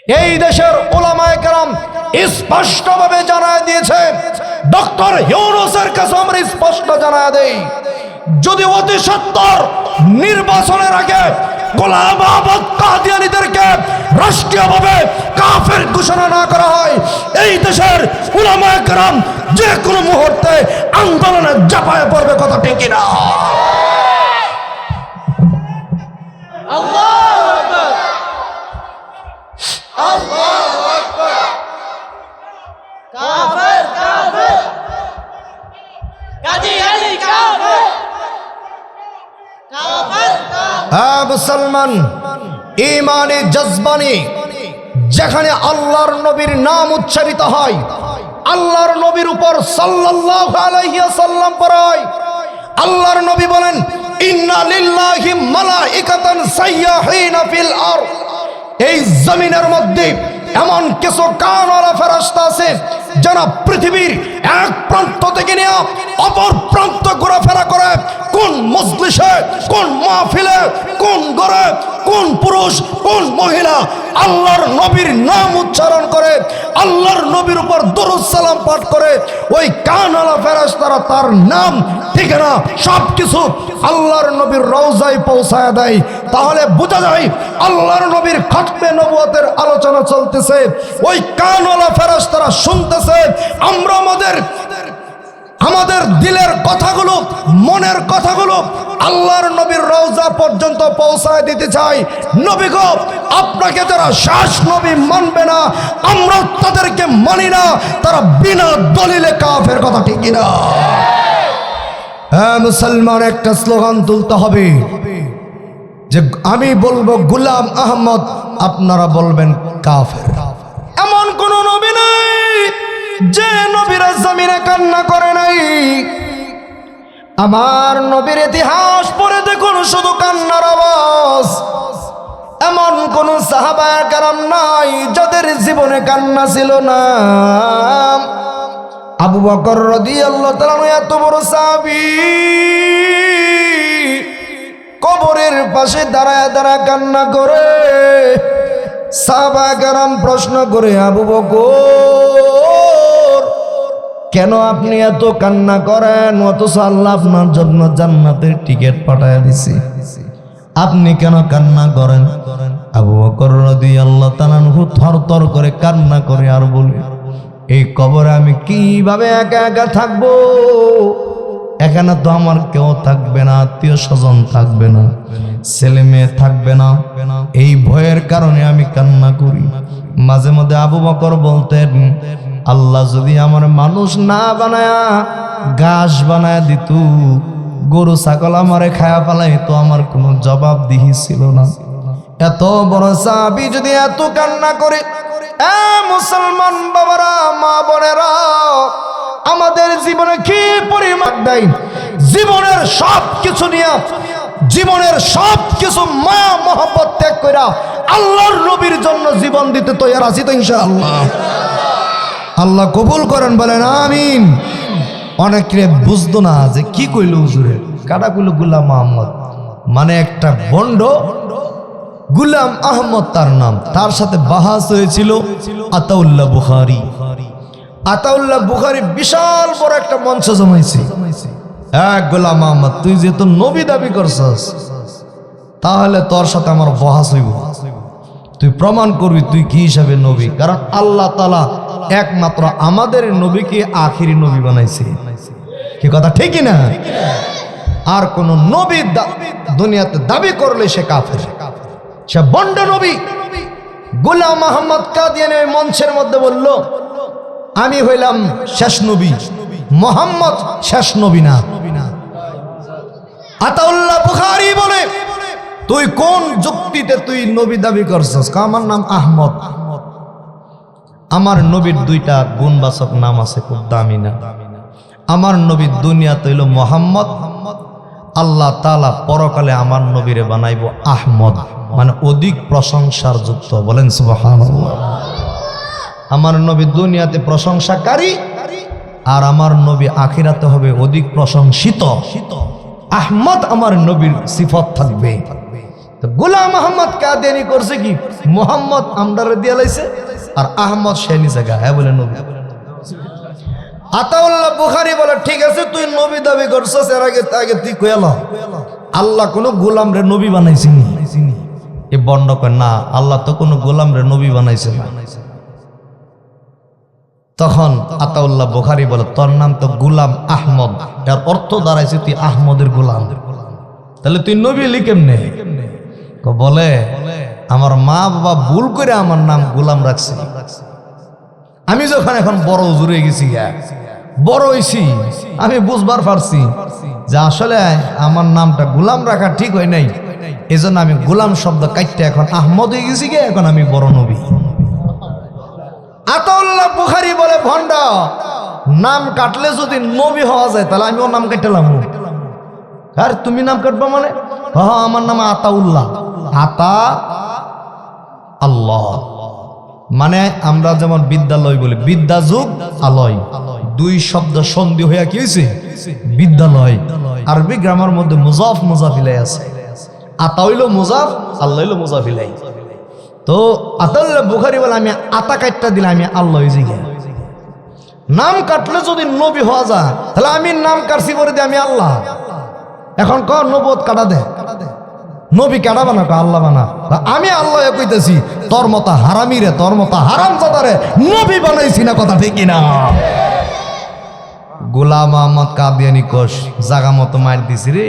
এই দেশের উলামায়ে কেরাম স্পষ্টভাবে জানায় দিয়েছে, ডক্টর ইউনূসের কাছে আমরা স্পষ্ট জানায় দেই, যদি অতি সত্বর নির্বাচনের আগে গোলাম আহমদ কাদিয়ানীদেরকে রাষ্ট্রীয়ভাবে কাফের ঘোষণা না করা হয়, এই দেশের উলামায়ে কেরাম যে কোনো মুহূর্তে আন্দোলনে ঝাঁপায় পড়বে। কথা ঠিক কিনা? হ্যাঁ মুসলমান, ইমানি জজবানি যেখানে আল্লাহর নবীর নাম উচ্চারিত হয়, আল্লাহর নবীর উপর সাল্লাল্লাহু আলাইহি ওয়াসাল্লাম পড়ায়, আল্লাহর নবী বলেন, ইন্না লিল্লাহি মালাইকাতান সাইয়াহিনা ফিল আরদ, এই জমিনের মধ্যে এমন কিছু কানওয়ালা ফেরেশতা আছে যারা পৃথিবীর এক প্রান্ত থেকে নিয়ে অপর প্রান্ত ঘোরাফেরা করে, কোন মজলিসে, কোন মাহফিলে, কোন ঘরে, কোন পুরুষ, কোন মহিলা আল্লাহর নবীর নাম উচ্চারণ করে, আল্লাহর নবীর উপর দরুদ সালাম পাঠ করে, ওই কানওয়ালা ফেরেশতারা তার নাম ঠিকানা সবকিছু আল্লাহর নবীর রওজায় পৌঁছায় দেয়। তাহলে বোঝা যায় আল্লাহর নবীর খতমে নবুয়তের আলোচনা চলতেছে, ওই কানওয়ালা ফেরেশতারা শুনতেছে। আমরা আমাদের দিলের কথাগুলো, মনের কথাগুলো আল্লাহর নবীর রওজা পর্যন্ত পৌঁছায় দিতে চাই। নবী গো, আপনাকে যারা শেষ নবী মানবে না, আমরা তাদেরকে মানি না, তারা বিনা দলিলে কাফের। কথা ঠিক কিনা? হ্যাঁ মুসলমান, একটা স্লোগান তুলতে হবে যে আমি বলবো গোলাম আহমদ, আপনারা বলবেন কাফের। এমন কোন নবী নাই যে নবীরা জমিনে কান্না করে নাই। আমার নবীর ইতিহাস পড়ে দেখুন, শুধু কান্নার আওয়াজ। এমন কোন সাহাবায়ে কেরাম নাই যাদের জীবনে কান্না ছিল না। আবু বকর রাদিয়াল্লাহু তাআলা এত বড় সাহাবী, কবরের পাশে দাঁড়ায় দাঁড়ায় কান্না করে। সাহাবায়ে কেরাম প্রশ্ন করে, আবু বকর কেন আপনি এত কান্না করেন? অথচ আল্লাহ আপনার জন্য জান্নাতের টিকিট পাঠায় দিছে, আপনি কেন কান্না করেন? আবু বকর রাদিয়াল্লাহু তাআলা থরথর করে কান্না করে আর বলে, এই কবরে আমি কিভাবে একা একা থাকবো? এখানে তো আমার কেউ থাকবে না, আত্মীয় স্বজন থাকবে না, ছেলে মেয়ে থাকবে না। এই ভয়ের কারণে আমি কান্না করি। মাঝে মধ্যে আবু বকর বলতেন, আল্লাহ যদি আমার মানুষ না বানায়া ঘাস বানায় দিত, গরু ছাগল আমারে খায়া পালাই, তো আমার কোনো জবাবদিহি ছিল না। এত বড় সাহাবী যদি এত কান্না করে, মুসলমান বাবারা, মা বোনেরা, আমাদের জীবনে কি পরিমাণ দেয়? জীবনের সব কিছু নিয়ে, জীবনের সব কিছু মায়া মহব্বত ত্যাগ করে আল্লাহর নবীর জন্য জীবন দিতে তৈরি আছি তো ইনশাআল্লাহ। আল্লাহ কবুল করেন, বলেন আমিন। অনেকে বুঝতো না যে কি কইল হুজুরে, কাটা কইল গোলাম আহমদ, মানে একটা বন্ড গোলাম আহমদ তার নাম। তার সাথে বাহাস হয়েছিল আতাউল্লাহ বুখারী। আতাউল্লাহ বুখারী বিশাল বড় একটা মঞ্চ জমাইছে। গোলাম আহমদ, তুই যেহেতু নবী দাবি করছস, তাহলে তোর সাথে আমার বহাস হইব, তুই প্রমাণ করবি তুই কি হিসাবে নবী। কারণ আল্লাহ তাআলা একমাত্র আমাদের নবীকে আখিরি নবী বানাইছে। কি কথা ঠিক না? আর কোন নবী দুনিয়াতে দাবি করলে সে কাফের, সে বন্ড নবী। গোলাম আহমদ কাদিয়ানী ওই মঞ্চের মধ্যে বলল, আমি হইলাম শেষ নবী, মুহাম্মদ শেষ নবী না। আতাউল্লাহ বুখারী বলে, তুই কোন যুক্তিতে তুই নবী দাবি করছস? আমার নাম আহমদ, আমার নবীর দুইটা গুণবাচক নাম আছে, খুব দামি না। আমার নবীর দুনিয়াতে হইল মুহাম্মদ, আল্লাহ তাআলা পরকালে আমার নবীরে বানাইব আহমদ, মানে অধিক প্রশংসার যুক্ত। বলেন সুবহানাল্লাহ। আমার নবী দুনিয়াতে প্রশংসাকারী, আর আমার নবী আখিরাতে হবে অধিক প্রশংসিত। আহমদ আমার নবীর সিফত থাকবে। তো গোলাম আহমদ কাদিয়ানি করছে কি, মোহাম্মদ আমদারে দিয়ে লাইছে আর আহমদ সে নিচে গা, হ্যাঁ বলে নবী। আতাউল্লাহ বুখারী বলে ঠিক আছে তুই নবী দাবি করছিস, এর আগে তুই কইল আল্লাহ কোন গোলাম রে নবী বানাইছিনি? এ বন্ড কয় না, আল্লাহ তো কোন গোলাম রে নবী বানাইছে না। তখন আতাউল্লাহ বুখারী বলে তোর নাম তো গোলাম আহমদ, এর অর্থ দাঁড়াইছে তুই আহমদের গোলাম, তাহলে তুই নবী হলি কেমনে? বলে আমার মা বাবা ভুল করে আমার নাম গোলাম রাখছে। আমি যখন এখন বড় হুজুর হয়ে গেছি, বড় হইছি, আমি বুঝবার পারছি যে আসলে আমার নামটা গোলাম রাখা ঠিক হয় নাই, এজন্য আমি গোলাম শব্দ কাটতে এখন আহমদ হয়ে গেছি গে, এখন আমি বড় নবী। আতাউল্লাহ বুখারী বলে ভণ্ড, নাম কাটলে যদি নবী হওয়া যায় তাহলে আমিও নাম কাটলাম। আর তুমি নাম কাটবা মানে? হ্যাঁ আমার নাম আতাউল্লাহ, আতা আল্লাহ, মানে আমরা যেমন বিদ্যালয় বলি বিদ্যা যুগ আলয়, দুই শব্দ সন্ধি হইয়া কি হয়েছে বিদ্যালয়। আরবি গ্রামার মধ্যে মুজাফ মুজাফিলাই আছে, আতা হইল মুজাফ, আল্লাহ হইল মুজাফিলাই। তো আতাউল্লাহ বুখারী বলে আমি আতা কাটটা দিলে আমি আল্লাহ হয়ে যাই। নাম কাটলে যদি নবী হওয়া যায় তাহলে আমি নাম কাটছি করে দিই আমি আল্লাহ। এখন ক নবুয়ত কাটা দে, নবী কাটা বানা আল্লাহ বানা, আমি আল্লাহ কইতেছি তোর মতো হারামি রে, তোর মতো হারাম জাদারে নবী বানাইছি না, কথা ঠিক না? গোলাম আহমদ কাদিয়ানি কোষ জাগা মতো মার দিছি রে,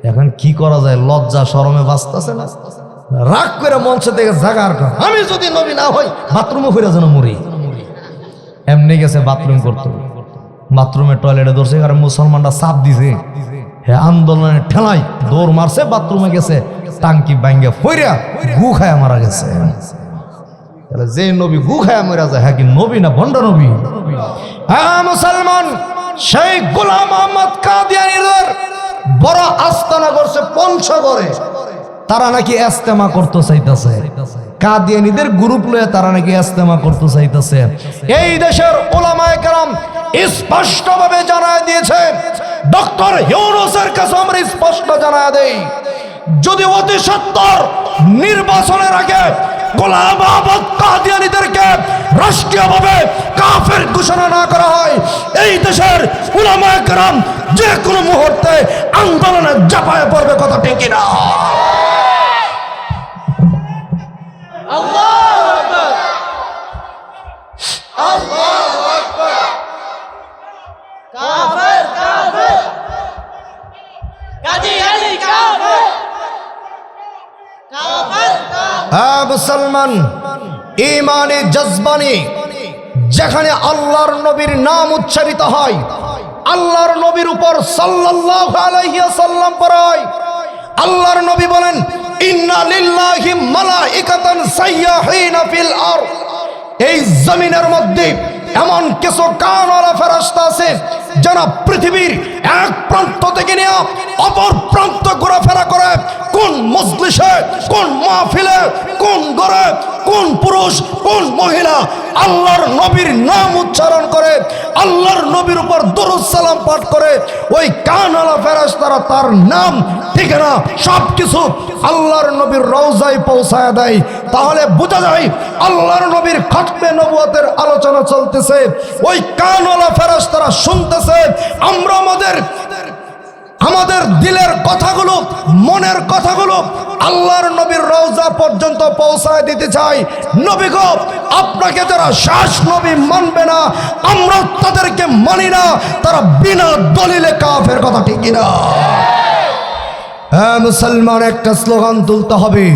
এখন কি করা যায়, লজ্জা শরমে বাঁচতেছে না, রাগ করে মঞ্চ থেকে জাগার কর আমি যদি নবী না হই বাথরুমে ফিরে যেন মরি। এমনি গেছে বাথরুম করতো, বাথরুমে টয়লেটে ধরছে, কারণ মুসলমানরা চাপ দিছে, হ্যাঁ আন্দোলনের ঠেলায় দৌড় মারছে, বাথরুমে গেছে, টাঙ্কি ভাঙ্গে ফইরা গু খায়া মারা গেছে। তাহলে যে নবী গু খায়া মারা যায়, হ্যাঁ কি নবী না ভণ্ড নবী? হ্যাঁ মুসলমান, সেই গোলাম আহমদ কাদিয়ানীদের বড় আস্তানা করছে পঞ্চগড়ে, তারা নাকি ইস্তেমা করতে চাইতেছে, কাদিয়ানীদের গ্রুপ লয়ে তারা নাকি ইস্তেমা করতে চাইতেছে। এই দেশের উলামায়ে কেরাম স্পষ্টভাবে জানায় দিয়েছে, ডক্টর ইউনূসের কাছে আমরা স্পষ্ট জানায় দেই, যদি অতি সত্বর নির্বাচনের আগে গোলাম আহমদ কাদিয়ানীদেরকে রাষ্ট্রীয়ভাবে কাফের ঘোষণা না করা হয়, এই দেশের উলামায়ে কেরাম যে কোনো মুহূর্তে আন্দোলনে ঝাঁপায় পড়বে, কথা ঠিক না? মুসলমান ঈমানে জজবানি যেখানে আল্লাহর নবীর নাম উচ্চারিত হয়, আল্লাহর নবীর উপর সাল্লাল্লাহু আলাইহি ওয়াসাল্লাম পড়ায়, আল্লাহর নবী বলেন ইন্না লিল্লাহি মালাইকাতান সাইয়াহিনা ফিল আরদ, এই জমিনের মধ্যে এমন কিছু কানওয়ালা ফেরেশতা আছে যারা পৃথিবীর এক প্রান্ত থেকে নিয়ে অপর প্রান্ত ঘোরাফেরা করে, কোন মজলিসে, কোন মাহফিলে, কোন ঘরে, কোন পুরুষ, কোন মহিলা আল্লাহর নবীর নাম উচ্চারণ করে, আল্লাহর নবীর উপর দরুদ সালাম পাঠ করে, ওই কানওয়ালা ফেরেশতারা তার নাম ঠিকানা সবকিছু আল্লাহর নবীর রওজায় পৌঁছায় দেয়। তাহলে বোঝা যায় আল্লাহর নবীর খতমে নবুয়তের আলোচনা চলতেছে, ওই কানওয়ালা ফেরেশতারা শুনতেছে, আমরা আমাদের দিলের কথাগুলো, মনের কথাগুলো আল্লাহর নবীর রওজা পর্যন্ত পৌঁছায় দিতে চাই। নবী গো, আপনাকে যারা শেষ নবী মানবে না, আমরা তাদেরকে মানি না, তারা বিনা দলিলে কাফের, কথা ঠিক না? হ্যাঁ মুসলমান, একটা স্লোগান তুলতে হবে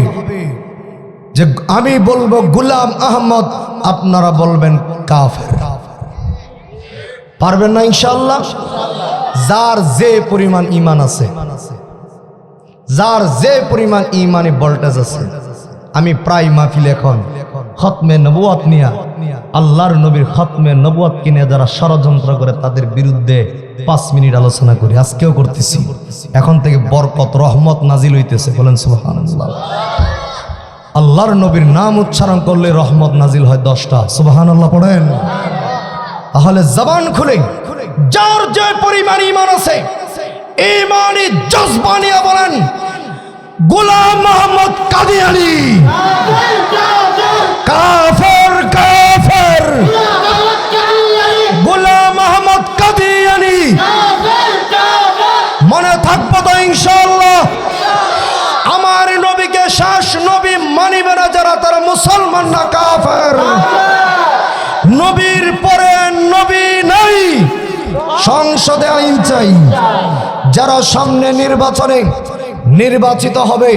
যে আমি বলবো গোলাম আহমদ, আপনারা বলবেন কাফের। পারবেন না ইনশাআল্লাহ? যার যে পরিমাণ ঈমান আছে, যার যে পরিমাণ ঈমানে ভোল্টেজ আছে, আমি প্রায় মাহফিল এখন খতমে নবুয়ত নিয়া, আল্লাহর নবীর খতমে নবুয়ত কিনে যারা ষড়যন্ত্র করে তাদের বিরুদ্ধে 5 মিনিট আলোচনা করি, আজকেও করতেছি। এখন থেকে বরকত রহমত নাজিল হইতেছে, বলেন সুবহানাল্লাহ। আল্লাহর নবীর নাম উচ্চারণ করলে রহমত নাজিল হয় 10টা, সুবহানাল্লাহ পড়েন। তাহলে জবান খুলে যার যে পরিমাণ ঈমান আছে, ঈমানি জজবা নিয়ে বলেন গোলাম মোহাম্মদ কাদিয়ানী কাফের কাফের, গোলাম মোহাম্মদ কাদিয়ানী মনে থাকবো তো ইনশাআল্লাহ। আমার নবীকে শেষ নবী মানিবে না যারা, তারা মুসলমান না কাফের। নবীর পরে নবী নাই, সংসদে আইন চাই। যারা সামনে নির্বাচনে নির্বাচিত হবে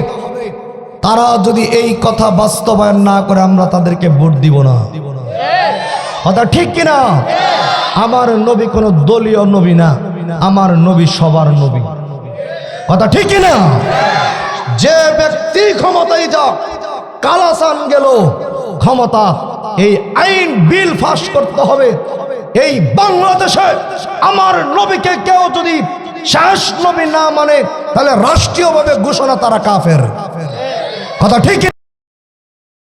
তারা যদি এই কথা বাস্তবায়ন না করে আমরা তাদেরকে ভোট দিব না। কথা ঠিক কিনা? আমার নবী কোনো দলীয় নবী না, আমার নবী সবার নবী। কথা ঠিক কিনা? যে ব্যক্তি ক্ষমতায় যাক, কালাসান গেল ক্ষমতা, এই আইন বিল পাস করতে হবে। এই বাংলাদেশে আমার নবীকে কেউ যদি শেষ নবী না মানে তাহলে রাষ্ট্রীয়ভাবে ঘোষণা তারা কাফের। কথা ঠিক।